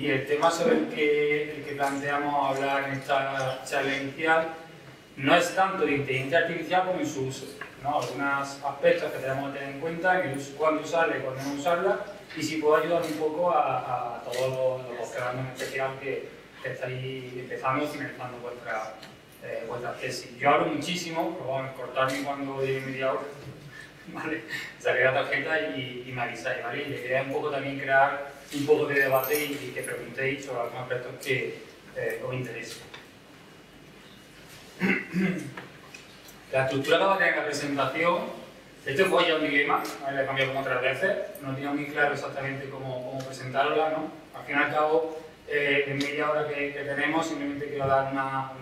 Y el tema sobre el que planteamos hablar en esta charla inicial no es tanto de inteligencia artificial como en su uso, ¿no? Algunos aspectos que tenemos que tener en cuenta, en el uso, cuándo usarla y cuándo no usarla, y si puedo ayudar un poco a todos los postgrados en especial que estáis empezando o finalizando vuestra tesis. Yo hablo muchísimo, pero vamos a cortarme cuando llegue media hora, ¿vale? Saqué la tarjeta y me avisáis, ¿vale? Y la idea es un poco también crear un poco de debate y que preguntéis sobre algunos aspectos que os interesen. La estructura que va a tener la presentación, esto fue ya un dilema, ¿vale? La he cambiado como 3 veces, no tenía muy claro exactamente cómo presentarla, ¿no? Al fin y al cabo, en media hora que tenemos, simplemente quiero dar una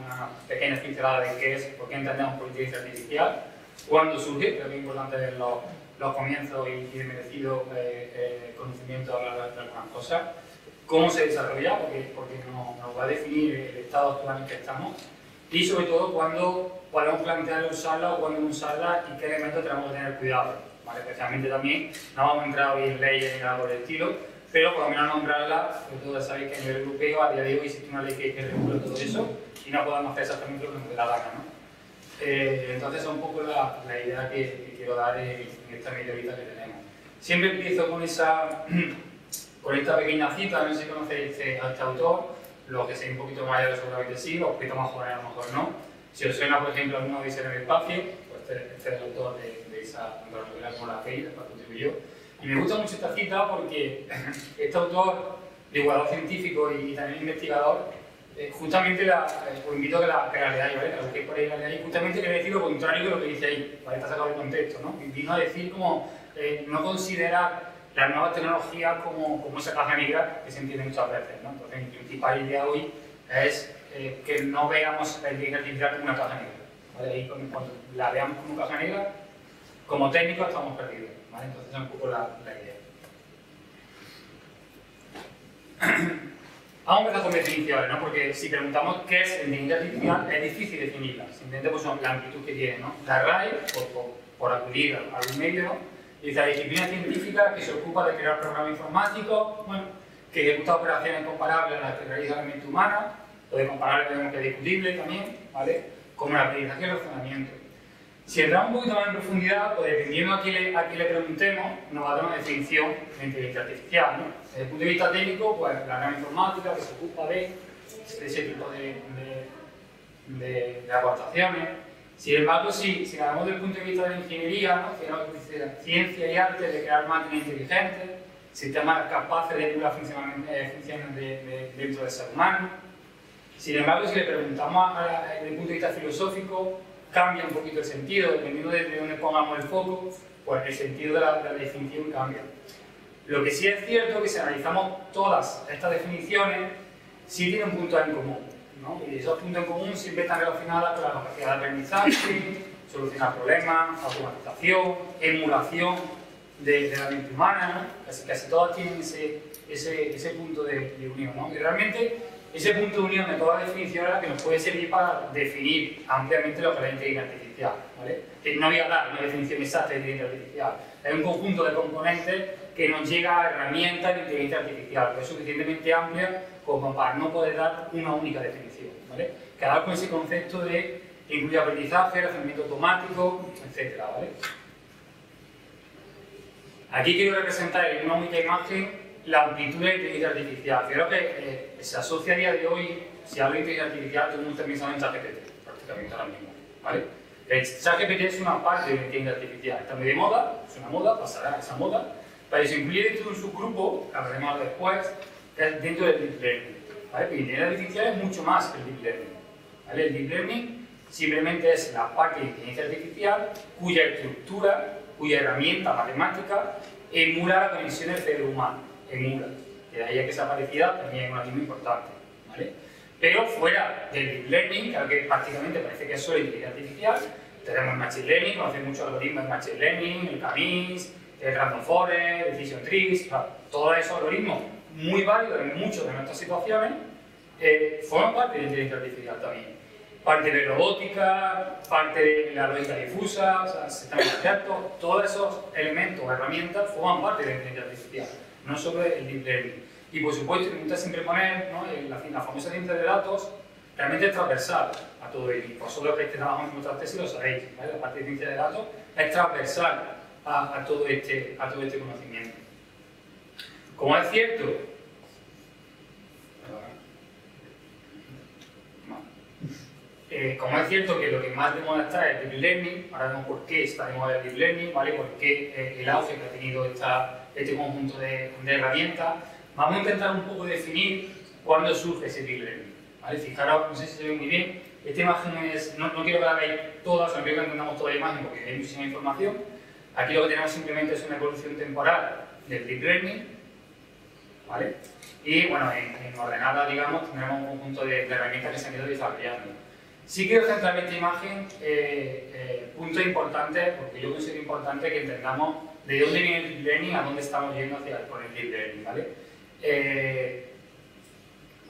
pequeña pincelada de qué es, por qué entendemos por inteligencia artificial, cuándo surge, creo que es importante ver los comienzos y el merecido conocimiento de algunas cosas, cómo se desarrolla, porque nos va a definir el estado actual en el que estamos, y sobre todo cuándo podemos plantear usarla o cuándo no usarla y qué elementos tenemos que tener cuidado, ¿vale? Especialmente también, no vamos a entrar hoy en leyes ni nada por el estilo, pero por lo menos nombrarla, porque todos sabéis que a nivel europeo a día de hoy existe una ley que regula todo eso y no podemos hacer exactamente lo que nos dé la gana, ¿no? Entonces es un poco la idea que quiero dar en esta media horita que tenemos. Siempre empiezo con esta pequeña cita, no sé si conocéis a este autor, los que seáis un poquito mayores seguramente sí, los poquito más jóvenes a lo mejor no. Si os suena, por ejemplo, alguno de Odisea en el espacio, pues este es el autor de esa novela como La Fe, después contribuyó. Y me gusta mucho esta cita porque este autor, de igualdad científico y también investigador, justamente os invito a que la leáis, ¿vale? Que la busquéis por ahí, la leáis, justamente quiere decir lo contrario de lo que dice ahí, ¿vale? Está sacado del contexto, ¿no? Y vino a decir como no considerar las nuevas tecnologías como esa caja negra que se entiende muchas veces, ¿no? Entonces, mi principal idea hoy es que no veamos la inteligencia artificial como una caja negra, ¿vale? Y cuando la veamos como caja negra, como técnicos estamos perdidos, ¿vale? Entonces, es un poco la idea. Vamos a empezar con definiciones, ¿no? Porque si preguntamos qué es inteligencia artificial, es difícil definirla. Simplemente pues, la amplitud que tiene, ¿no? La RAE, por acudir a algún medio, ¿no? Dice la disciplina científica que se ocupa de crear programas informáticos, bueno, que ejecuta operaciones comparables a las que realiza la mente humana, lo de comparable tenemos que es discutible también, ¿vale? Como la aprendizaje y el razonamiento. Si entramos un poquito más en profundidad, pues dependiendo a quién le preguntemos, nos va a dar una definición de inteligencia artificial, ¿no? Desde el punto de vista técnico, pues la rama informática que se ocupa de ese tipo de aportaciones. Sin embargo, si hablamos desde el punto de vista de la ingeniería, ¿no? Ciencia y arte de crear máquinas inteligentes, sistemas capaces de emular funciones dentro del ser humano. Sin embargo, si le preguntamos desde el punto de vista filosófico, cambia un poquito el sentido, dependiendo de dónde pongamos el foco, pues el sentido de la definición cambia. Lo que sí es cierto es que si analizamos todas estas definiciones, sí tienen puntos en común, ¿no? Y esos puntos en común siempre están relacionados con la capacidad de aprendizaje, solucionar problemas, automatización, emulación de la mente humana, ¿no? Casi todas tienen ese punto de unión, ¿no? Y realmente ese punto de unión de todas las definiciones es la que nos puede servir para definir ampliamente lo que es la inteligencia artificial, ¿vale? Que no voy a dar una definición exacta de inteligencia artificial, es un conjunto de componentes que nos llega a herramientas de inteligencia artificial, que es suficientemente amplia como para no poder dar una única definición, ¿vale? Quedar con ese concepto de que incluye aprendizaje, razonamiento automático, etc., ¿vale? Aquí quiero representar en una única imagen la amplitud de la inteligencia artificial. Creo que se asocia a día de hoy, si hablo de inteligencia artificial, todo el mundo está pensando en ChatGPT, prácticamente ahora mismo, ¿vale? ChatGPT es una parte de la inteligencia artificial, está muy de moda, es una moda, pasará esa moda, pero se incluye dentro de un subgrupo, que hablaremos después, que es dentro del Deep Learning, ¿vale? Pero inteligencia artificial es mucho más que el Deep Learning, ¿vale? El Deep Learning simplemente es la parte de inteligencia artificial cuya estructura, cuya herramienta matemática emula la conexión del cerebro humano. Emula, que de ahí a que sea parecida también es un algoritmo importante, ¿vale? Pero fuera del Deep Learning, que prácticamente parece que es solo inteligencia artificial, tenemos el Machine Learning, conocemos muchos algoritmos de Machine Learning, el CAMIS, el Random Forest, Decision Trees, todos esos algoritmos muy válidos en muchas de nuestras situaciones, forman parte de la inteligencia artificial también. Parte de robótica, parte de la lógica difusa, o sea, sistemas abiertos, todos esos elementos o herramientas forman parte de la inteligencia artificial, no solo el Deep Learning. Y por supuesto, intenta siempre poner, ¿no?, la famosa ciencia de datos realmente es transversal a todo ello. Vosotros que trabajamos en nuestras tesis lo sabéis, ¿vale? La parte de ciencia de datos es transversal a todo este conocimiento. Como es cierto, que lo que más de moda está es el Deep Learning, ahora vemos por qué está de moda el Deep Learning, ¿vale? Por qué el auge que ha tenido este conjunto de herramientas. Vamos a intentar un poco definir cuándo surge ese Deep Learning, ¿vale? Fijaros, no sé si se ve muy bien, esta imagen es, no quiero que la veáis toda, sino quiero que entendamos toda la imagen porque hay muchísima información. Aquí lo que tenemos simplemente es una evolución temporal del Deep Learning, ¿vale? Y bueno, en ordenada, digamos, tendremos un conjunto de herramientas que se han ido desarrollando. Sí quiero centrar en esta imagen puntos importantes, porque yo considero importante que entendamos de dónde viene el Deep Learning, a dónde estamos yendo con el Deep Learning, ¿vale?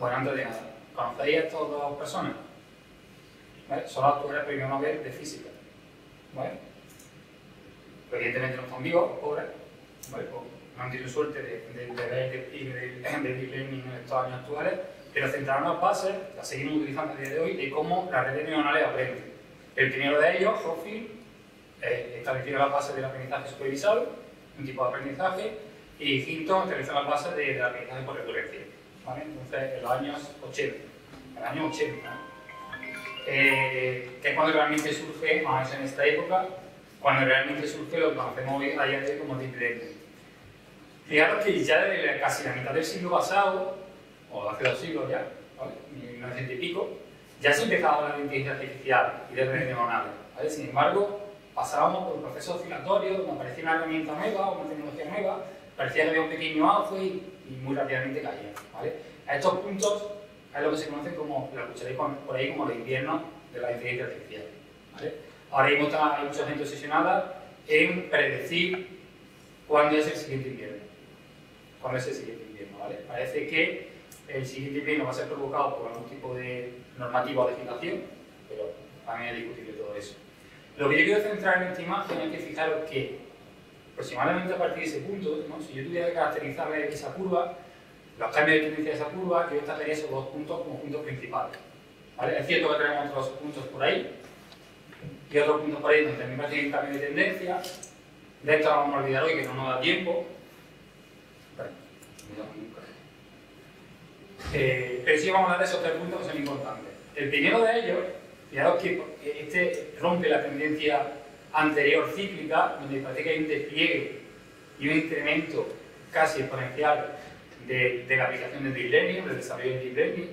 Bueno, antes de nada, ¿conocéis a estas dos personas? ¿Vale? Son los autores del premio Nobel de Física, ¿vale? Pues evidentemente no están vivos, pobres, ¿vale? Pues no han tenido suerte de ver el Deep Learning en estos años actuales, pero centraron las bases, las seguimos utilizando a día de hoy, de cómo las redes neuronales aprenden. El primero de ellos, Hochschild, estableció las bases del aprendizaje supervisado, un tipo de aprendizaje, y Hinton estableció las bases del aprendizaje por recurrencia, ¿vale? Entonces, en los años 80, que es cuando realmente surge, más o menos en esta época, cuando realmente surge lo que conocemos hoy a día de hoy como Deep Learning. Fijaros que ya desde casi la mitad del siglo pasado, o hace 2 siglos ya, ¿vale? 1900 y pico, ya se empezaba a hablar de inteligencia artificial y de redes neuronales, ¿vale? Sin embargo, pasábamos por un proceso oscilatorio donde aparecía una herramienta nueva o una tecnología nueva, parecía que había un pequeño auge y muy rápidamente caía, ¿vale? A estos puntos es lo que se conoce como, lo escucharéis por ahí, como los inviernos de la inteligencia artificial, ¿vale? Ahora mismo hay mucha gente obsesionada en predecir cuándo es el siguiente invierno. ¿Cuándo es el siguiente invierno? ¿Vale? Parece que el siguiente invierno va a ser provocado por algún tipo de normativa o legislación, pero también es discutible todo eso. Lo que yo quiero centrar en esta imagen es que fijaros que aproximadamente a partir de ese punto, ¿no?, si yo tuviera que caracterizar esa curva, los cambios de tendencia de esa curva, yo destacaría esos 2 puntos como puntos principales, ¿vale? Es cierto que tenemos otros puntos por ahí y otros puntos por ahí donde también va a tener un cambio de tendencia. De esto vamos a olvidar hoy, que no nos da tiempo. Pero sí vamos a hablar de esos 3 puntos que son importantes. El primero de ellos, fijaros que este rompe la tendencia anterior cíclica, donde parece que hay un despliegue y un incremento casi exponencial de la aplicación del Deep Learning, del desarrollo del Deep Learning.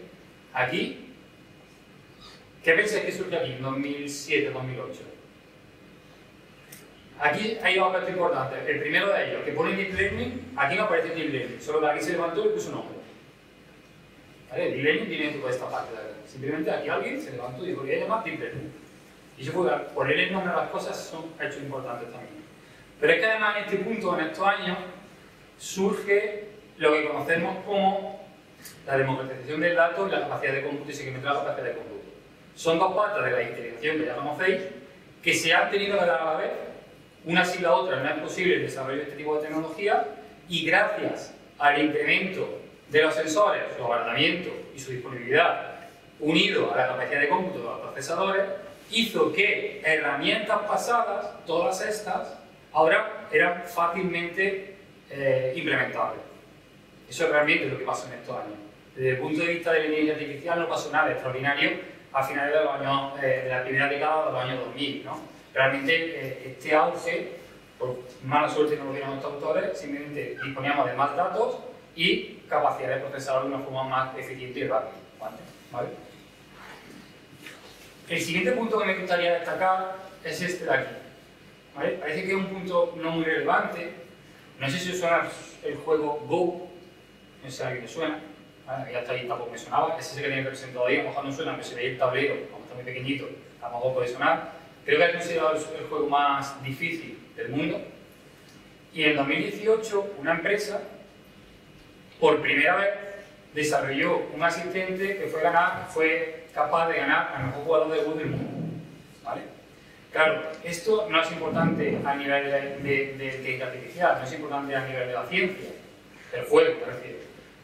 Aquí, ¿qué pensáis que surge aquí en 2007-2008? Aquí hay 2 aspectos importantes. El primero de ellos, que pone Deep Learning, aquí no aparece Deep Learning, solo que aquí se levantó y puso un nombre. ¿Vale? Deep Learning viene de toda esta parte de aquí. Simplemente aquí alguien se levantó y dijo que voy a llamar Deep Learning. Y yo puedo poner el nombre a las cosas, son hechos importantes también. Pero es que además en este punto, en estos años, surge lo que conocemos como la democratización del dato y la capacidad de cómputo y se incrementa la capacidad de cómputo. Son 2 patas de la integración que ya conocéis, que se han tenido que dar a la vez. Una sin la otra no es posible el desarrollo de este tipo de tecnología, y gracias al incremento de los sensores, su abaratamiento y su disponibilidad, unido a la capacidad de cómputo de los procesadores, hizo que herramientas pasadas, todas estas, ahora eran fácilmente implementables. Eso es realmente lo que pasó en estos años. Desde el punto de vista de la inteligencia artificial no pasó nada extraordinario a finales de los años, de la primera década de los años 2000, ¿no? Realmente este auge, por mala suerte no lo vieron estos autores, simplemente disponíamos de más datos y capacidad de procesar de una forma más eficiente y rápida, ¿vale? El siguiente punto que me gustaría destacar es este de aquí, ¿vale? Parece que es un punto no muy relevante. No sé si os suena el juego Go, no sé si a alguien le suena, ¿vale? Ya está ahí, tampoco me sonaba, ese es el que tiene representado ahí, a lo mejor no suena, pero si veis el tablero, como está muy pequeñito, a lo mejor puede sonar. Creo que es considerado el juego más difícil del mundo. Y en 2018, una empresa, por primera vez, desarrolló un asistente que fue capaz de ganar al mejor jugador de Go del mundo, ¿vale? Claro, esto no es importante a nivel de inteligencia artificial, no es importante a nivel de la ciencia, del juego, me refiero.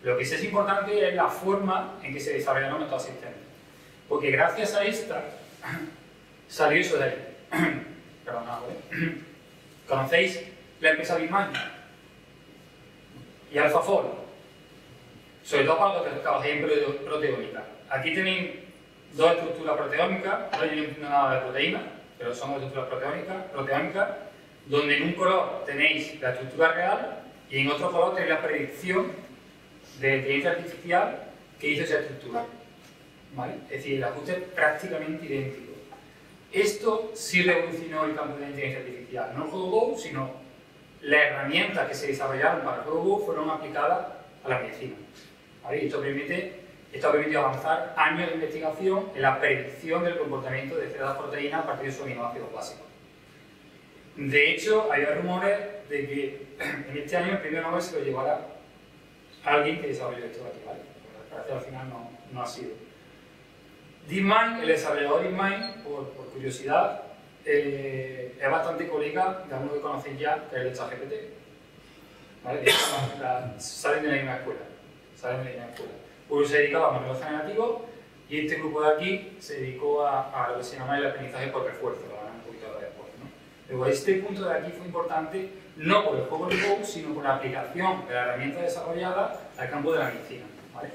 Lo que sí es importante es la forma en que se desarrollan los métodos asistentes. Porque gracias a esta salió eso de ahí. Perdonad, ¿eh? ¿Conocéis la empresa DeepMind? Y AlphaFold. Sobre todo para los que trabajéis en proteómica. Aquí tenéis dos estructuras proteómicas, no entiendo nada de proteína, pero son dos estructuras proteómicas, donde en un color tenéis la estructura real y en otro color tenéis la predicción de inteligencia artificial que hizo esa estructura. ¿Vale? Es decir, el ajuste es prácticamente idéntico. Esto sí revolucionó el campo de la inteligencia artificial, no el juego Go, sino las herramientas que se desarrollaron para el juego Go fueron aplicadas a la medicina. ¿Vale? Y esto ha permitido avanzar años de investigación en la predicción del comportamiento de ciertas proteínas a partir de sus aminoácidos básicos. De hecho, hay rumores de que en este año el premio Nobel se lo llevará alguien que desarrolló esto de aquí, ¿vale? Parece que al final no ha sido. DeepMind, el desarrollador DeepMind, por curiosidad, es bastante colega de alguno que conocéis ya, que es el de ChatGPT. ¿Vale? Salen de la misma escuela. Uno se dedicaba a modelos generativos y este grupo de aquí se dedicó a lo que se llama el aprendizaje por refuerzo, lo van un poquito después, ¿no? Luego, este punto de aquí fue importante no por el juego de Go, sino por la aplicación de la herramienta desarrollada al campo de la medicina, ¿vale?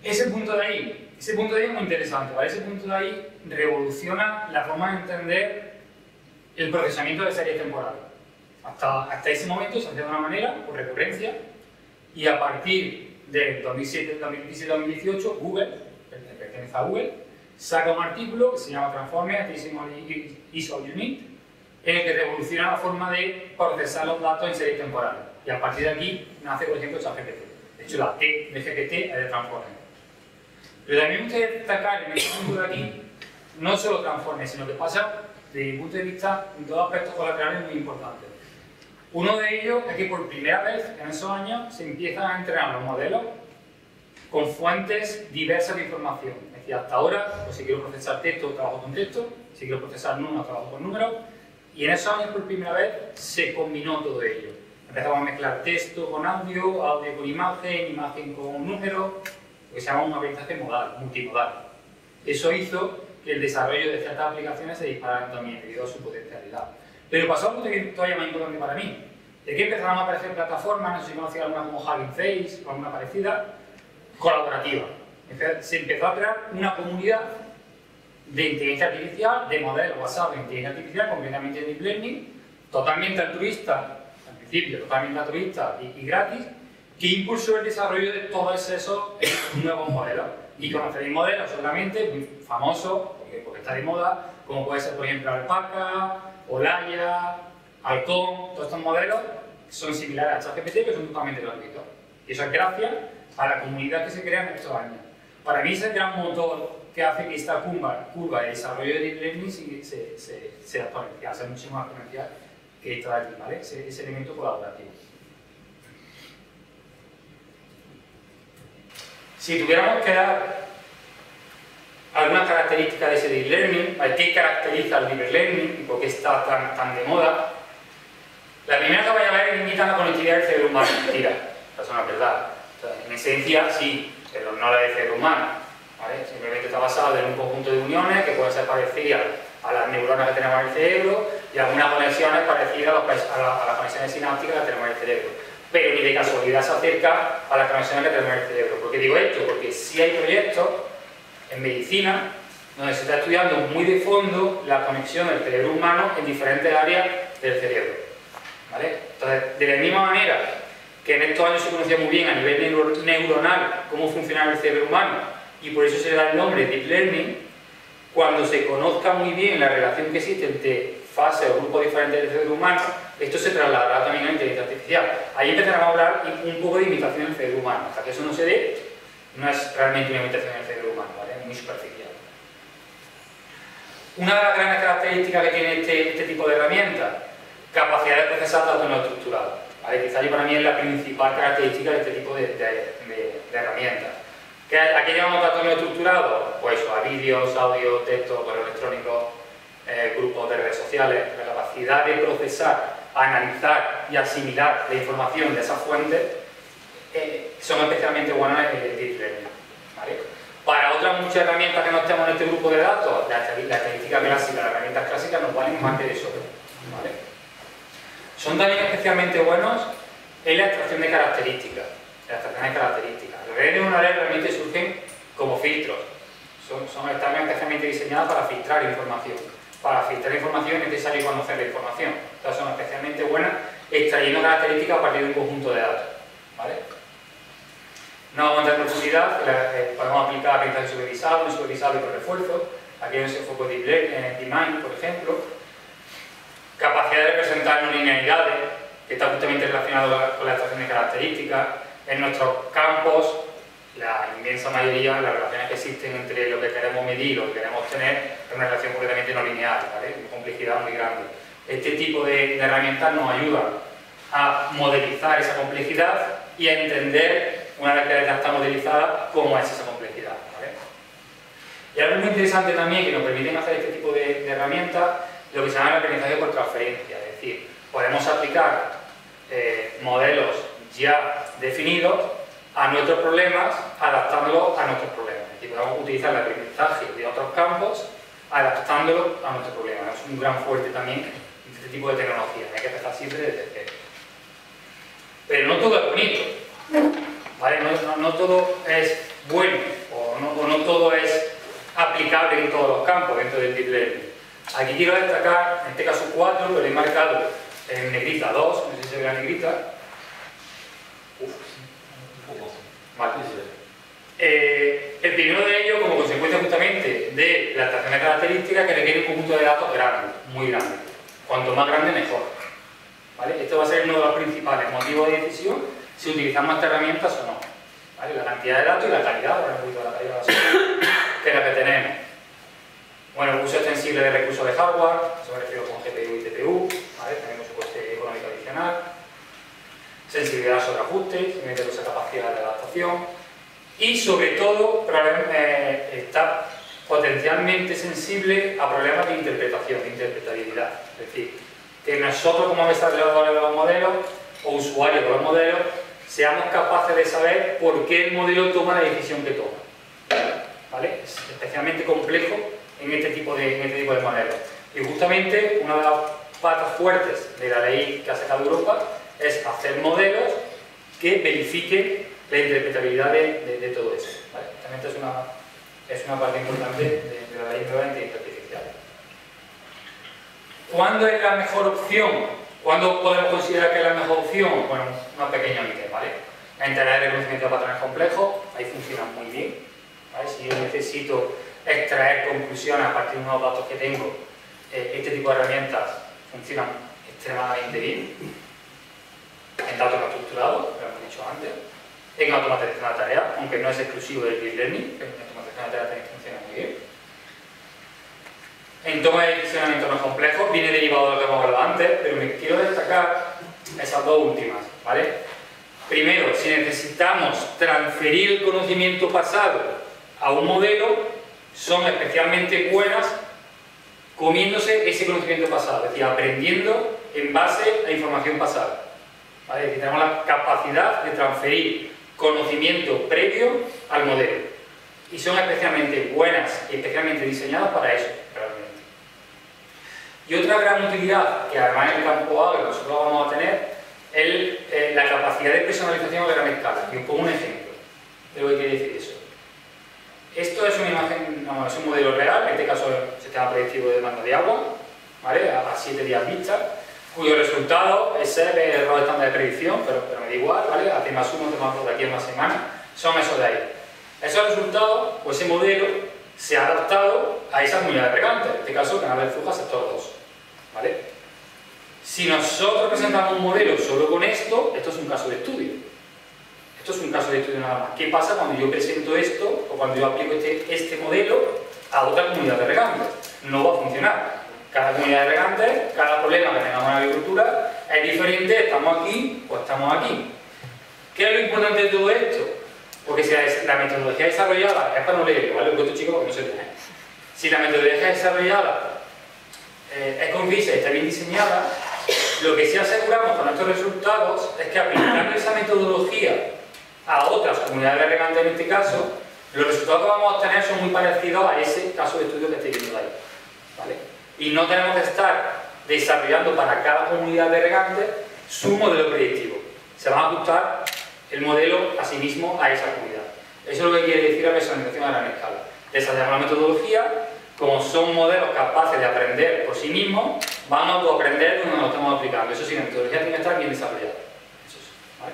Ese punto de ahí es muy interesante, ¿vale? Ese punto de ahí revoluciona la forma de entender el procesamiento de series temporales. Hasta ese momento se hacía de una manera, por recurrencia, y a partir del 2017-2018, Google, que pertenece a Google, saca un artículo que se llama Transformers Additional is All You Need, en el que revoluciona la forma de procesar los datos en series temporales. Y a partir de aquí nace, por ejemplo, ChatGPT. De hecho, la T de GPT es de Transformers. Pero también me gustaría destacar en este punto de aquí, no solo Transformers, sino que pasa, desde mi punto de vista, en dos aspectos colaterales muy importantes. Uno de ellos es que por primera vez en esos años se empiezan a entrenar los modelos con fuentes diversas de información. Es decir, hasta ahora, pues si quiero procesar texto, trabajo con texto, si quiero procesar números, trabajo con números, y en esos años por primera vez se combinó todo ello. Empezamos a mezclar texto con audio, audio con imagen, imagen con números, lo que se llama un aprendizaje modal, multimodal. Eso hizo que el desarrollo de ciertas aplicaciones se dispararan también debido a su potencialidad. Pero pasó algo todavía más importante para mí. De que empezaron a aparecer plataformas, no sé si conocían alguna como Hugging Face o alguna parecida, colaborativa. Se empezó a crear una comunidad de inteligencia artificial, de modelos basados en inteligencia artificial, completamente en Deep Learning, totalmente altruista, al principio totalmente altruista y gratis, que impulsó el desarrollo de todos esos nuevos modelos. Y conoceréis modelos solamente muy famosos, porque está de moda, como puede ser, por ejemplo, Alpaca, Olaya, Halcón. Todos estos modelos son similares a ChatGPT, pero son totalmente gratuitos. Y eso es gracias a la comunidad que se crea en estos años. Para mí es el gran motor que hace que esta curva de desarrollo de Deep Learning sea exponencial, sea mucho más exponencial que esta de aquí, ¿vale? Ese elemento colaborativo. Si tuviéramos que dar algunas características de ese Deep Learning, ¿qué caracteriza el Deep Learning y por qué está tan de moda? La primera que vaya a ver es limitar la conectividad del cerebro humano. Mentira, eso no es verdad. En esencia sí, pero no la del cerebro humano, ¿vale? Simplemente está basado en un conjunto de uniones que pueden ser parecidas a las neuronas que tenemos en el cerebro y algunas conexiones parecidas a las conexiones sinápticas que tenemos en el cerebro. Pero ni de casualidad se acerca a las conexiones que tenemos en el cerebro. ¿Por qué digo esto? Porque sí hay proyectos en medicina donde se está estudiando muy de fondo la conexión del cerebro humano en diferentes áreas del cerebro, ¿vale? Entonces, de la misma manera que en estos años se conocía muy bien a nivel neuronal cómo funcionaba el cerebro humano y por eso se le da el nombre Deep Learning, cuando se conozca muy bien la relación que existe entre fases o grupos diferentes del cerebro humano, esto se trasladará también a la inteligencia artificial. Ahí empezaremos a hablar un poco de imitación del cerebro humano. Hasta que eso no se dé, no es realmente una imitación del cerebro humano, ¿vale? Es muy superficial. Una de las grandes características que tiene este tipo de herramientas, capacidad de procesar datos no estructurados, ¿vale? Quizá para mí es la principal característica de este tipo de herramientas. ¿A qué llamamos datos no estructurados? Pues a vídeos, audio, texto, correo electrónico, grupos de redes sociales. La capacidad de procesar, analizar y asimilar la información de esas fuentes son especialmente buenas en Deep Learning, ¿vale? Para otras muchas herramientas que no estemos en este grupo de datos, la estadística clásica, las herramientas clásicas nos valen más que de sobra, ¿vale? Son también especialmente buenos en la extracción de características. Los redes neuronales realmente surgen como filtros. Están especialmente diseñadas para filtrar información. Para filtrar información es necesario conocer la información. Entonces son especialmente buenas extrayendo características a partir de un conjunto de datos, ¿vale? No vamos a entrar en profundidad, podemos aplicar aprendizaje supervisado, supervisado y por refuerzo. Aquí hay un enfoque de DeepMind, por ejemplo. Capacidad de representar no linealidades, que está justamente relacionado con la extracción de características. En nuestros campos, la inmensa mayoría, las relaciones que existen entre lo que queremos medir y lo que queremos obtener es una relación completamente no lineal, ¿vale? Una complejidad muy grande. Este tipo de herramientas nos ayudan a modelizar esa complejidad y a entender, una vez que ya está modelizada, cómo es esa complejidad, ¿vale? Y algo muy interesante también que nos permiten hacer este tipo de herramientas, lo que se llama el aprendizaje por transferencia, es decir, podemos aplicar modelos ya definidos a nuestros problemas, adaptándolos a nuestros problemas. Es decir, podemos utilizar el aprendizaje de otros campos, adaptándolo a nuestros problemas. Es un gran fuerte también de este tipo de tecnologías. Hay que empezar siempre desde cero. Pero no todo es bonito, ¿vale? No todo es bueno, o no todo es aplicable en todos los campos dentro del Deep Learning. Aquí quiero destacar, en este caso 4, pero he marcado en negrita 2, no sé si se ve la negrita. Vale. El primero de ellos, como consecuencia justamente de la extracción de características, que requiere un conjunto de datos grande, muy grande. Cuanto más grande, mejor. ¿Vale? Esto va a ser uno de los principales motivos de decisión si utilizamos estas herramientas o no. ¿Vale? La cantidad de datos y la calidad, por ejemplo, la calidad que es la que tenemos. Bueno, el uso extensible de recursos de hardware, eso me refiero con GPU y CPU, ¿vale? Tenemos su coste económico adicional. Sensibilidad sobre ajustes, esa capacidad de adaptación. Y sobre todo, está potencialmente sensible a problemas de interpretación, de interpretabilidad. Es decir, que nosotros como desarrolladores de los modelos o usuarios de los modelos seamos capaces de saber por qué el modelo toma la decisión que toma. ¿Vale? Es especialmente complejo en este tipo de modelos. Y justamente una de las patas fuertes de la ley que ha sacado Europa es hacer modelos que verifiquen la interpretabilidad de todo eso, ¿vale? También es una parte importante de la ley de la inteligencia artificial. ¿Cuándo es la mejor opción? ¿Cuándo podemos considerar que es la mejor opción? Bueno, una pequeña mitad, ¿vale? En tareas de reconocimiento de patrones complejos, ahí funciona muy bien, ¿vale? Si yo necesito extraer conclusiones a partir de unos datos que tengo, este tipo de herramientas funcionan extremadamente bien. En datos no estructurados, lo hemos dicho antes, en automatización de tareas, aunque no es exclusivo del Deep Learning, pero en automatización de tareas también funciona muy bien. En toma de decisión en entornos complejos, viene derivado de lo que hemos hablado antes, pero me quiero destacar esas dos últimas, ¿vale? Primero, si necesitamos transferir el conocimiento pasado a un modelo, son especialmente buenas comiéndose ese conocimiento pasado, es decir, aprendiendo en base a información pasada. ¿Vale? Es decir, tenemos la capacidad de transferir conocimiento previo al modelo. Y son especialmente buenas y especialmente diseñadas para eso, realmente. Y otra gran utilidad, que además en el campo agro nosotros vamos a tener, es la capacidad de personalización a gran escala. Y os pongo un ejemplo de lo que quiere decir eso. Esto es una imagen, no, es un modelo real, en este caso el sistema predictivo de demanda de agua, ¿vale? A 7 días vista, cuyo resultado es el error estándar de predicción, pero me da igual, ¿vale? A T más 1, T más 2 de aquí a una semana, son esos de ahí. Esos resultados, o ese modelo, se ha adaptado a esa comunidad de regantes, en este caso Canal de Fuga sector 2, ¿vale? Si nosotros presentamos un modelo solo con esto es un caso de estudio. Esto es un caso de estudio nada más. ¿Qué pasa cuando yo presento esto o cuando yo aplico este modelo a otra comunidad de regantes? No va a funcionar. Cada comunidad de regantes, cada problema que tengamos en la agricultura es diferente, estamos aquí o estamos aquí. ¿Qué es lo importante de todo esto? Porque si la metodología desarrollada es para no leerlo, ¿vale? Lo que estos chicos porque no se leen. Si la metodología desarrollada es concisa y está bien diseñada, lo que sí aseguramos con estos resultados es que aplicando esa metodología a otras comunidades de regantes en este caso, los resultados que vamos a obtener son muy parecidos a ese caso de estudio que estáis viendo ahí, ¿vale? Y no tenemos que estar desarrollando para cada comunidad de regantes su modelo predictivo. Se va a ajustar el modelo a sí mismo a esa comunidad. Eso es lo que quiere decir la personalización a gran escala. Desarrollamos la metodología, como son modelos capaces de aprender por sí mismos, van a autoaprender cuando nos estamos aplicando. Eso sí, la metodología tiene que estar bien desarrollada. Eso sí, ¿vale?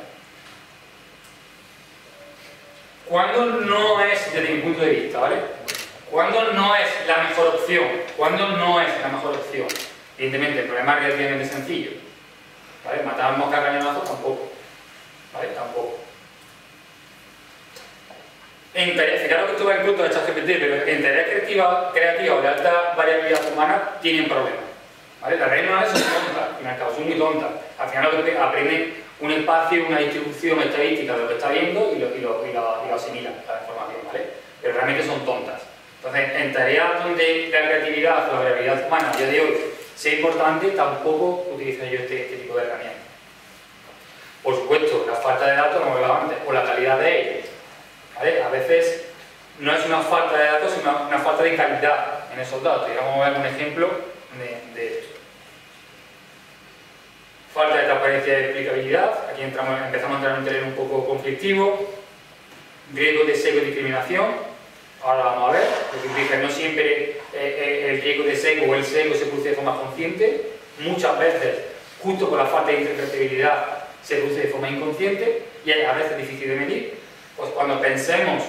¿Cuándo no es, desde mi punto de vista, ¿vale? ¿Cuándo no es la mejor opción? ¿Cuándo no es la mejor opción? Evidentemente, el problema es relativamente sencillo, ¿vale? Matar moscas a cañonazos tampoco, ¿vale? Tampoco. Fijaros que esto va en contra de ChatGPT, pero en tareas creativas de alta variabilidad humana tienen problemas, ¿vale? Las redes neuronales son tontas, al fin y al cabo, son muy tontas. Al final lo que aprenden un espacio, una distribución estadística de lo que está viendo y lo asimilan, la información, ¿vale? Pero realmente son tontas. Entonces, en tareas donde la creatividad o la variabilidad humana a día de hoy sea importante, tampoco utilizo yo este tipo de herramientas. Por supuesto, la falta de datos, como hablaba antes, o la calidad de ellos, ¿vale? A veces no es una falta de datos, sino una falta de calidad en esos datos. Y vamos a ver un ejemplo de esto. Falta de transparencia y explicabilidad. Aquí empezamos a entrar en un terreno un poco conflictivo. Riesgo de sesgo y discriminación. Ahora vamos a ver, porque dije, no siempre el riesgo de sesgo o el sesgo se produce de forma consciente. Muchas veces, justo por la falta de interpretabilidad, se produce de forma inconsciente y a veces difícil de medir. Pues cuando pensamos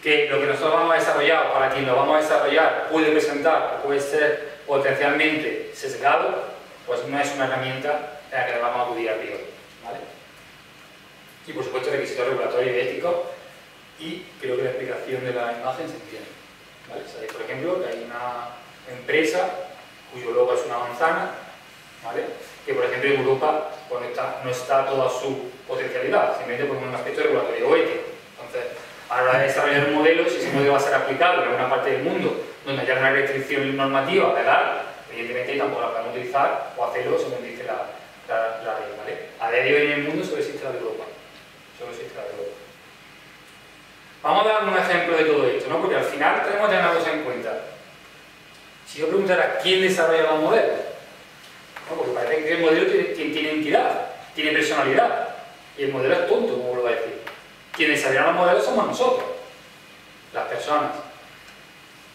que lo que nosotros vamos a desarrollar, para quien lo vamos a desarrollar, puede presentar o puede ser potencialmente sesgado, pues no es una herramienta en la que vamos a acudir a priori, ¿vale? Y por supuesto requisitos regulatorios y éticos, y creo que la explicación de la imagen se entiende, ¿vale? Sabéis, por ejemplo, que hay una empresa cuyo logo es una manzana, ¿vale? Que por ejemplo en Europa pues no está toda su potencialidad, simplemente por un aspecto regulatorio o ético. Entonces, a la hora de desarrollar un modelo, si ese modelo va a ser aplicable en alguna parte del mundo donde haya una restricción normativa legal, evidentemente tampoco la podemos utilizar o hacerlo según dice la ley, ¿vale? A día de hoy en el mundo solo existe la de Europa. Solo existe la de Europa. Vamos a dar un ejemplo de todo esto, ¿no? Porque al final tenemos que tener una cosa en cuenta. Si yo preguntara quién desarrolla los modelos, ¿no? Porque parece que el modelo tiene entidad, tiene personalidad, y el modelo es tonto, como lo va a decir. Quienes desarrollan los modelos somos nosotros, las personas.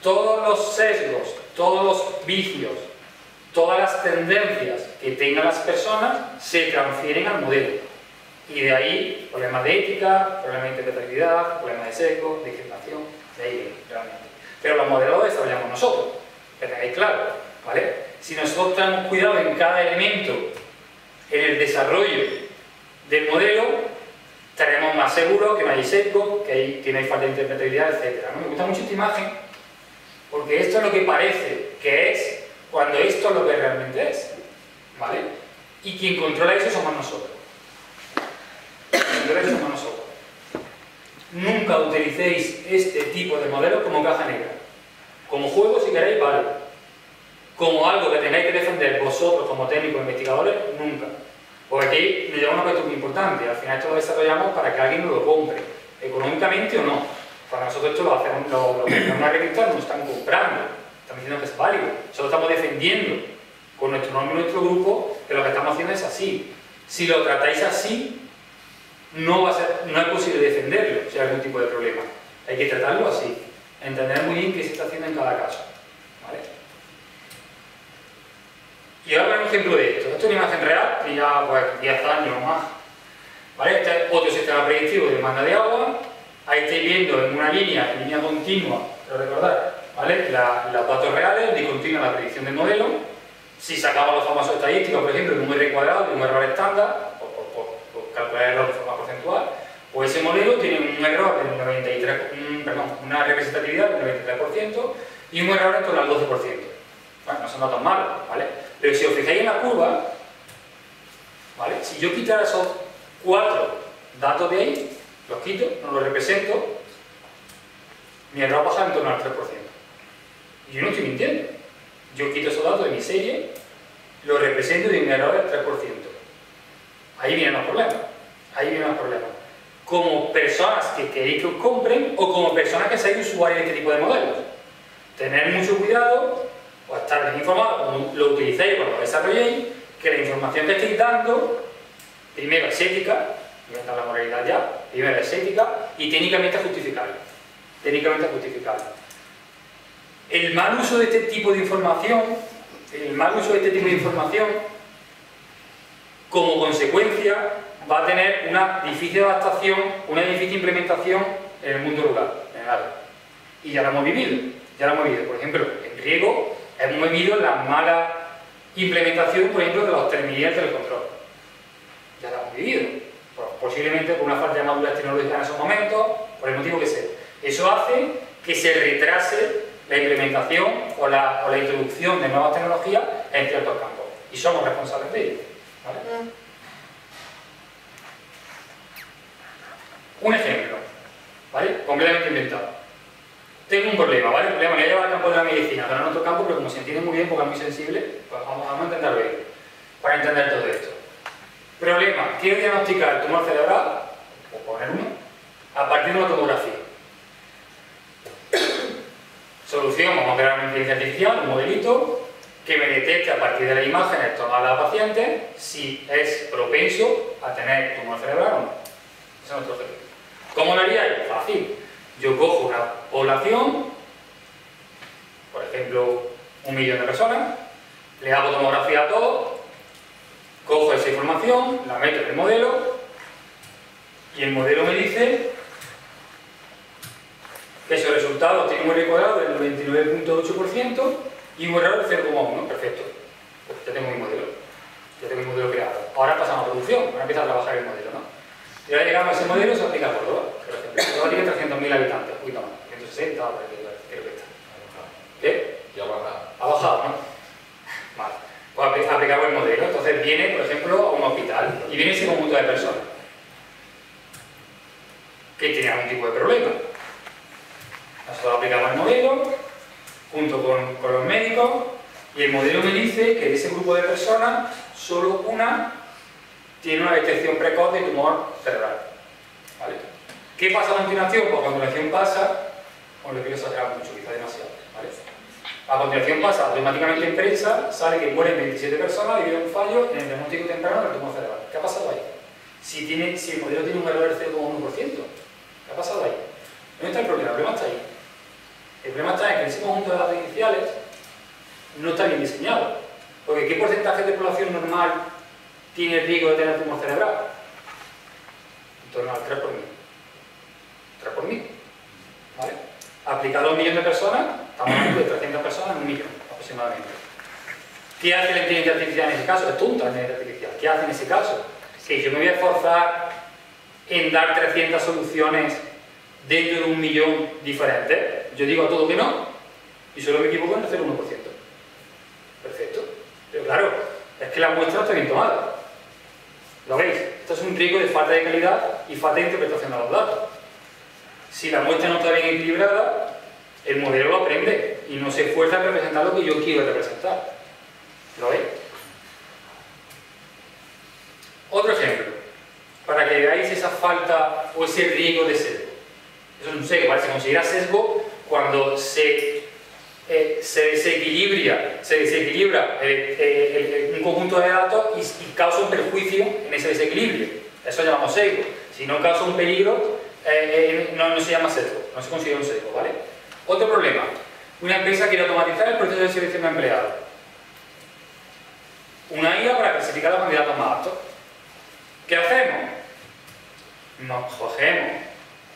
Todos los sesgos, todos los vicios, todas las tendencias que tengan las personas se transfieren al modelo. Y de ahí, problemas de ética, problemas de interpretabilidad, problemas de sesgo, de discriminación, de ahí realmente. Pero los modelos los desarrollamos nosotros, que tengáis claro, ¿vale? Si nosotros tenemos cuidado en cada elemento, en el desarrollo del modelo, estaremos más seguros que no hay sesgo, que no hay falta de interpretabilidad, etc. ¿no? Me gusta mucho esta imagen, porque esto es lo que parece que es, cuando esto es lo que realmente es, ¿vale? Y quien controla eso somos nosotros. Nunca utilicéis este tipo de modelos como caja negra. Como juego, si queréis, vale. Como algo que tengáis que defender vosotros como técnicos investigadores, nunca. Porque aquí nos lleva un aspecto muy importante. Al final esto lo desarrollamos para que alguien nos lo compre, económicamente o no. Para nosotros esto lo hacemos, en una revista nos están comprando. Están diciendo que es válido. Solo estamos defendiendo con nuestro nombre y nuestro grupo que lo que estamos haciendo es así. Si lo tratáis así, no es posible defenderlo si hay algún tipo de problema. Hay que tratarlo así, entender muy bien qué se está haciendo en cada caso, ¿vale? Y ahora un ejemplo de esto. Esto es una imagen real, que ya pues 10 años o más, ¿vale? Este es otro sistema predictivo de demanda de agua. Ahí estáis viendo en una línea continua, quiero recordar, ¿vale? Los datos reales, discontinua la predicción del modelo. Si sacamos los famosos estadísticos, por ejemplo, de un R cuadrado y un error estándar, calcular el error de forma porcentual, pues ese modelo tiene un error del 93, una representatividad del 93% y un error en torno al 12%. Bueno, no son datos malos, ¿vale? Pero si os fijáis en la curva, ¿vale? Si yo quitara esos 4 datos de ahí, los quito, no los represento, mi error pasa en torno al 3%. Y yo no estoy mintiendo. Yo quito esos datos de mi serie, los represento y mi error es 3%. Ahí vienen los problemas. Ahí vienen los problemas. como personas que queréis que os compren o como personas que seáis usuarios de este tipo de modelos. Tener mucho cuidado o estar bien informados cuando lo utilicéis, cuando lo desarrolléis, que la información que estáis dando, primero es ética, voy a entrar la moralidad ya, primero es ética y técnicamente justificable. Técnicamente justificable. El mal uso de este tipo de información, como consecuencia, va a tener una difícil adaptación, una difícil implementación en el mundo rural, en el área. Y ya lo hemos vivido, Por ejemplo, en riego hemos vivido la mala implementación, por ejemplo, de los terminales del control. Ya lo hemos vivido. Posiblemente por una falta de madurez tecnológica en esos momentos, por el motivo que sea. Eso hace que se retrase la implementación o la introducción de nuevas tecnologías en ciertos campos. Y somos responsables de ello. ¿Vale? Un ejemplo, ¿vale? Completamente inventado. Tengo un problema, ¿vale? El problema que lleva al campo de la medicina, pero no en otro campo, pero como se entiende muy bien porque es muy sensible, pues vamos a entenderlo bien, para entender todo esto. Problema, quiero diagnosticar tumor cerebral, o poner uno, a partir de una tomografía. Solución, vamos a crear una inteligencia artificial, un modelito, que me detecte a partir de las imágenes tomadas a la paciente si es propenso a tener tumor cerebral o no. Ese es nuestro objetivo. ¿Cómo lo haría? Fácil. Yo cojo una población, por ejemplo, 1 millón de personas, le hago tomografía a todos, cojo esa información, la meto en el modelo y el modelo me dice que esos resultados tienen un R cuadrado del 99.8% y un error del 0,1. Perfecto. Pues ya tengo mi modelo. Ya tengo mi modelo creado. Ahora pasamos a producción. Ahora empieza a trabajar el modelo, ¿no? Y ahora llegamos a ese modelo, se aplica a Córdoba. Por ejemplo, Córdoba tiene 300.000 habitantes, un poquito más. 160, creo que está. ¿Qué? Ya ha bajado. Ha bajado, ¿no? Vale. Pues aplicamos el modelo. Entonces viene, por ejemplo, a un hospital y viene ese conjunto de personas que tienen algún tipo de problema. Nosotros aplicamos el modelo junto con los médicos y el modelo me dice que de ese grupo de personas solo una tiene una detección precoz de tumor cerebral. ¿Vale? ¿Qué pasa a continuación? Pues a continuación pasa, os lo quiero exagerar mucho, quizá demasiado. ¿Vale? A continuación pasa automáticamente en prensa, sale que mueren 27 personas debido a un fallo en el diagnóstico temprano del tumor cerebral. ¿Qué ha pasado ahí? Si el modelo tiene un error del 0,1%, ¿qué ha pasado ahí? ¿Dónde está el problema? El problema está ahí. El problema está en que ese conjunto de datos iniciales no está bien diseñado. Porque ¿qué porcentaje de población normal tiene el riesgo de tener tumor cerebral? En torno al 3 por 1000. 3 por 1000. ¿Vale? Aplicado a 1 millón de personas, estamos hablando de 300 personas en 1 millón aproximadamente. ¿Qué hace la inteligencia artificial en ese caso? Es tonta la inteligencia artificial. ¿Qué hace en ese caso? Que yo me voy a esforzar en dar 300 soluciones dentro de 1 millón diferentes. Yo digo a todo que no y solo me equivoco en el 0,1%. Perfecto. Pero claro, es que la muestra no está bien tomada. ¿Lo veis? Esto es un riesgo de falta de calidad y falta de interpretación de los datos. Si la muestra no está bien equilibrada, el modelo lo aprende y no se esfuerza en representar lo que yo quiero representar. ¿Lo veis? Otro ejemplo, para que veáis esa falta o ese riesgo de sesgo. Eso es un sesgo, ¿vale? Se considera sesgo cuando se desequilibra un conjunto de datos y causa un perjuicio en ese desequilibrio. Eso llamamos sesgo. Si no causa un peligro, no se llama sesgo, no se considera un sesgo, ¿vale? Otro problema. Una empresa quiere automatizar el proceso de selección de empleados. Una IA para clasificar a los candidatos más aptos. ¿Qué hacemos? Nos cogemos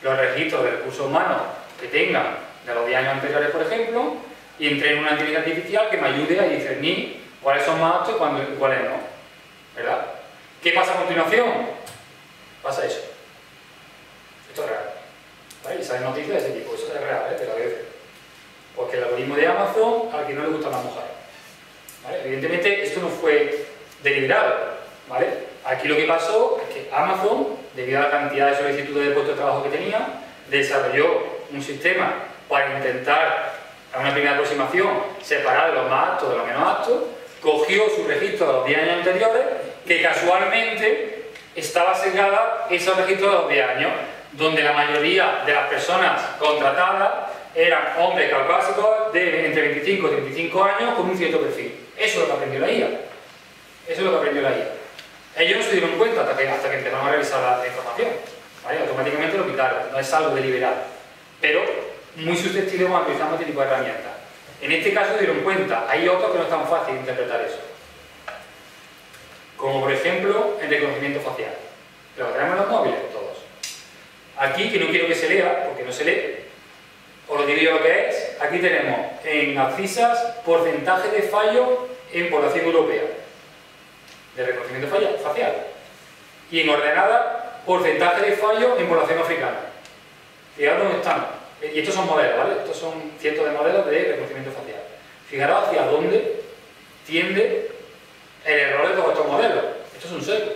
los registros de recursos humanos que tengan de los 10 años anteriores, por ejemplo, y entreno una inteligencia artificial que me ayude a discernir cuáles son más aptos y cuáles no. ¿Verdad? ¿Qué pasa a continuación? Pasa eso. Esto es real. ¿Vale? Y salen noticias de ese tipo. Eso es real, te lo voy a decir. Porque el algoritmo de Amazon, al que no le gustan las mujeres. ¿Vale? Evidentemente, esto no fue deliberado. ¿Vale? Aquí lo que pasó es que Amazon, debido a la cantidad de solicitudes de puestos de trabajo que tenía, desarrolló un sistema para intentar, a una primera aproximación, separar de los más aptos de los menos aptos, cogió su registro de los 10 años anteriores, que casualmente estaba sesgada esos registros de los 10 años, donde la mayoría de las personas contratadas eran hombres caucásicos de entre 25 y 35 años con un cierto perfil. Eso es lo que aprendió la IA. Eso es lo que aprendió la IA. Ellos no se dieron cuenta hasta que empezaron a revisar la información. ¿Vale? Automáticamente lo quitaron, no es algo deliberado. Pero muy susceptible cuando utilizamos este tipo de herramientas. En este caso se dieron cuenta, hay otros que no es tan fácil interpretar eso. Como por ejemplo el reconocimiento facial. Lo que tenemos en los móviles, todos. Aquí, que no quiero que se lea, porque no se lee, os lo digo yo lo que es. Aquí tenemos en abscisas porcentaje de fallo en población europea de reconocimiento facial. Y en ordenada, porcentaje de fallo en población africana. Fijaros dónde están. Y estos son modelos, ¿vale? Estos son cientos de modelos de reconocimiento facial. Fijaros hacia dónde tiende el error de todos estos modelos. Esto es un seco.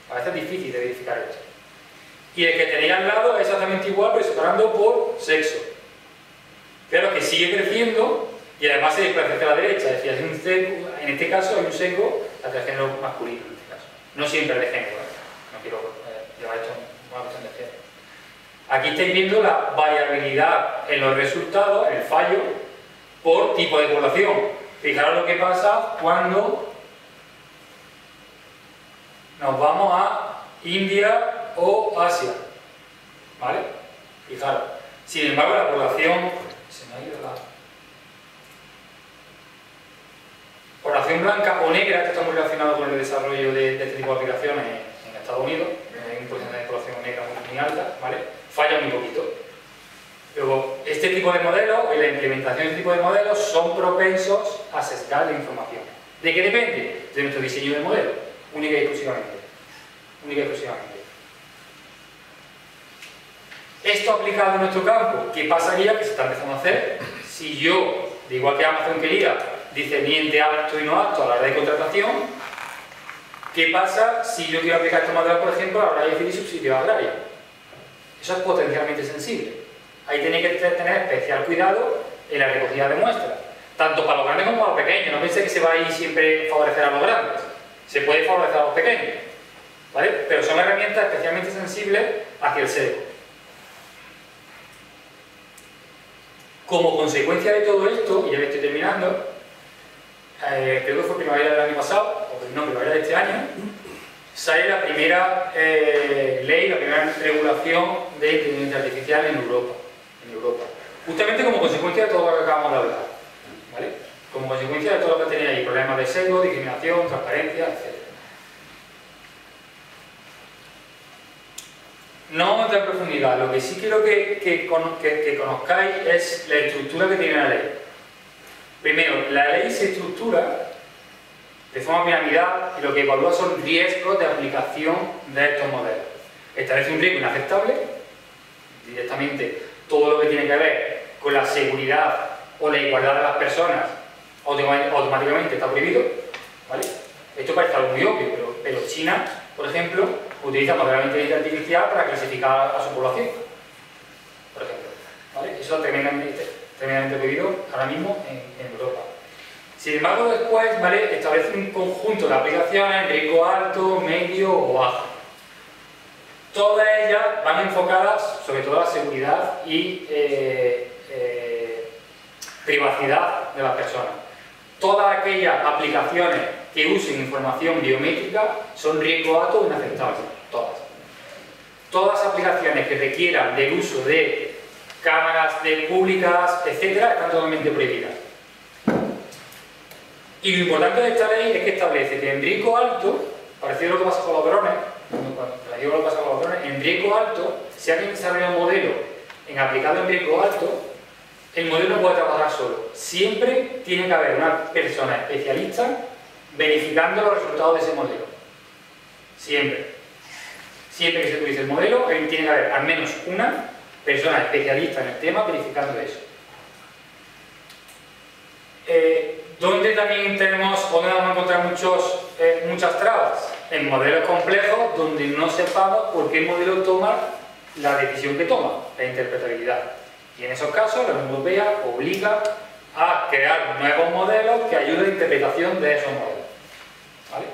A veces es difícil de verificar esto. Y el que tenéis al lado es exactamente igual, pero separando por sexo. Fijaros que sigue creciendo y además se desplaza hacia la derecha. Es decir, hay un seco, en este caso hay un seco hacia el género masculino. En este caso. No siempre de género. No quiero llevar esto a una cuestión de género. Aquí estáis viendo la variabilidad en los resultados, en el fallo, por tipo de población. Fijaros lo que pasa cuando nos vamos a India o Asia. ¿Vale? Fijaros. Sin embargo, la población... Se me ha ido la... Población blanca o negra, que está muy relacionado con el desarrollo de este tipo de aplicaciones en Estados Unidos, hay un porcentaje de población negra muy alta, ¿vale? Falla muy poquito. Luego, este tipo de modelos y la implementación de este tipo de modelos son propensos a sesgar la información. ¿De qué depende? De nuestro diseño de modelo, única y exclusivamente. Única y exclusivamente. Esto aplicado en nuestro campo, ¿qué pasaría? Que se está empezando a hacer. Si yo, de igual que Amazon quería, discerniente apto y no apto a la hora de contratación, ¿qué pasa si yo quiero aplicar estos modelos, por ejemplo, a la hora de decidir subsidios agrarios? Eso es potencialmente sensible. Ahí tenéis que tener especial cuidado en la recogida de muestras, tanto para los grandes como para los pequeños. No penséis que se va a ir siempre a favorecer a los grandes, se puede favorecer a los pequeños, ¿vale? Pero son herramientas especialmente sensibles hacia el sesgo. Como consecuencia de todo esto, y ya me estoy terminando, creo que fue primavera del año pasado, o no, primavera de este año, sale la primera ley, la primera regulación de inteligencia artificial en Europa. Justamente como consecuencia de todo lo que acabamos de hablar. ¿Vale? Como consecuencia de todo lo que tenía ahí, problemas de sesgo, discriminación, transparencia, etc. No vamos a entrar en profundidad, lo que sí quiero que conozcáis es la estructura que tiene la ley. Primero, la ley se estructura de forma piramidal y lo que evalúa son riesgos de aplicación de estos modelos. Establece un riesgo inaceptable, directamente todo lo que tiene que ver con la seguridad o la igualdad de las personas automáticamente está prohibido, ¿vale? Esto parece algo muy obvio, pero China, por ejemplo, utiliza modelos de inteligencia artificial para clasificar a su población, por ejemplo, ¿vale? Eso es tremendamente prohibido ahora mismo en Europa. Sin embargo, después, ¿vale?, establece un conjunto de aplicaciones, riesgo alto, medio o bajo. Todas ellas van enfocadas sobre todo a la seguridad y privacidad de las personas. Todas aquellas aplicaciones que usen información biométrica son riesgo alto o inaceptables. Todas. Todas las aplicaciones que requieran del uso de cámaras públicas, etcétera, están totalmente prohibidas. Y lo importante de esta ley es que establece que en riesgo alto, parecido a lo que pasa con los drones, en riesgo alto, si alguien desarrolla un modelo aplicado en riesgo alto, el modelo no puede trabajar solo. Siempre tiene que haber una persona especialista verificando los resultados de ese modelo. Siempre. Siempre que se utilice el modelo, tiene que haber al menos una persona especialista en el tema verificando eso. ¿Dónde también tenemos, o donde vamos a encontrar muchas trabas? En modelos complejos donde no sepamos por qué el modelo toma la decisión que toma, la interpretabilidad. Y en esos casos la Unión Europea obliga a crear nuevos modelos que ayuden a la interpretación de esos modelos. ¿Vale?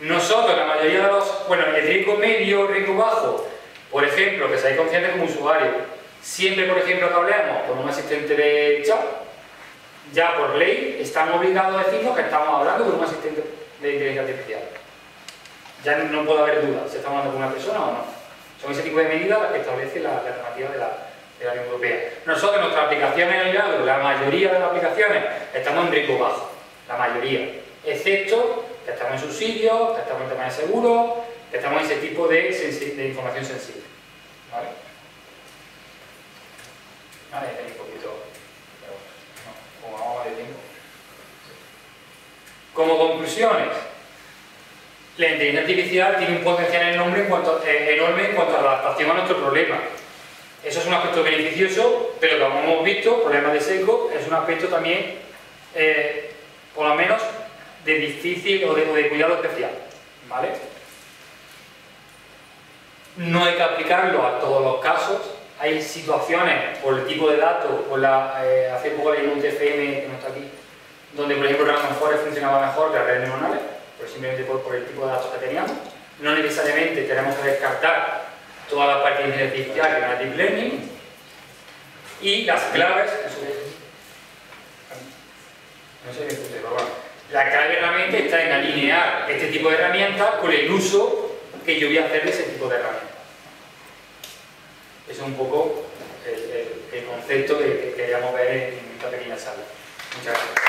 Nosotros, la mayoría de los, bueno, el riesgo medio, riesgo bajo, por ejemplo, que seáis conscientes como usuario, siempre, por ejemplo, que hablemos con un asistente de chat, ya por ley estamos obligados a decirnos que estamos hablando con un asistente de inteligencia artificial. Ya no puede haber duda si estamos hablando con una persona o no. Son ese tipo de medidas las que establece la normativa de la Unión Europea. Nosotros, en nuestras aplicaciones en el grado, la mayoría de las aplicaciones estamos en riesgo bajo, la mayoría, excepto que estamos en subsidios, que estamos en temas de seguro, que estamos en ese tipo de información sensible. ¿Vale? Vale, ya tenéis un poquito, pero no, como vamos de tiempo. Como conclusiones, la inteligencia artificial tiene un potencial enorme en cuanto a la adaptación a nuestro problema. Eso es un aspecto beneficioso, pero como hemos visto, problemas de sesgo es un aspecto también, por lo menos, de difícil o de cuidado especial. ¿Vale? No hay que aplicarlo a todos los casos. Hay situaciones, por el tipo de datos, hace poco leí un TFM que no está aquí, donde por ejemplo Random Forest funcionaba mejor que las redes neuronales, pero simplemente por el tipo de datos que teníamos. No necesariamente tenemos que descartar toda la parte de inteligencia artificial que no es deep learning, y las claves, no sé qué puse, pero bueno, la clave realmente está en alinear este tipo de herramientas con el uso que yo voy a hacer de ese tipo de herramientas. Eso es un poco el concepto que queríamos ver en esta pequeña charla. Muchas gracias.